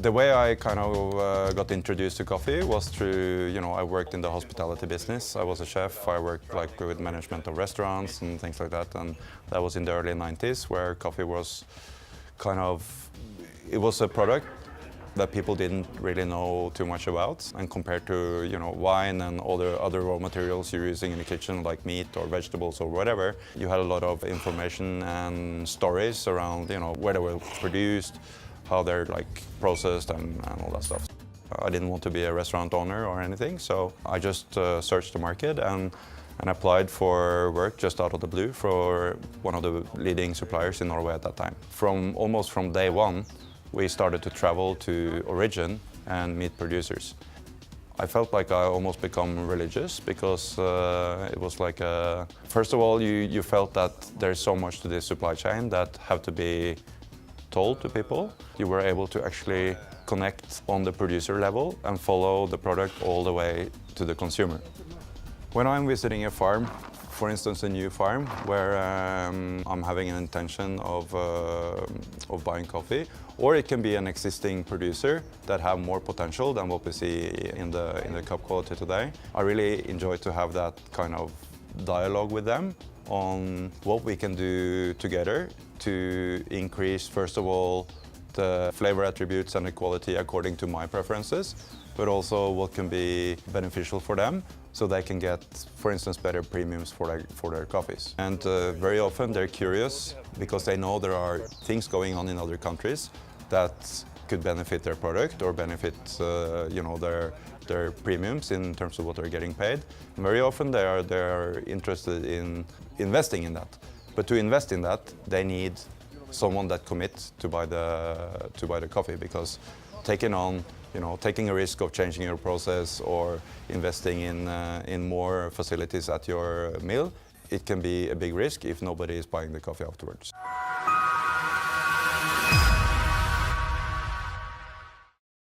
The way I kind of got introduced to coffee was through, I worked in the hospitality business. I was a chef. I worked like with management of restaurants and things like that. And that was in the early 90s, where coffee was it was a product that people didn't really know too much about. And compared to, wine and all the other raw materials you're using in the kitchen, like meat or vegetables or whatever, you had a lot of information and stories around, where they were produced, how they're like processed and all that stuff. I didn't want to be a restaurant owner or anything, so I just searched the market and applied for work just out of the blue for one of the leading suppliers in Norway at that time. Almost from day one, we started to travel to Origin and meet producers. I felt like I almost become religious because it was like, first of all, you felt that there's so much to this supply chain that have to be told to people. You were able to actually connect on the producer level and follow the product all the way to the consumer. When I'm visiting a farm, for instance a new farm where I'm having an intention of buying coffee, or it can be an existing producer that have more potential than what we see in the cup quality today, I really enjoy to have that kind of dialogue with them on what we can do together to increase, first of all, the flavor attributes and the quality according to my preferences, but also what can be beneficial for them so they can get, for instance, better premiums for their coffees. And very often they're curious because they know there are things going on in other countries that could benefit their product or benefit their premiums in terms of what they're getting paid. And very often they are interested in investing in that. But to invest in that, they need someone that commits to buy the coffee, because taking a risk of changing your process or investing in more facilities at your mill, it can be a big risk if nobody is buying the coffee afterwards.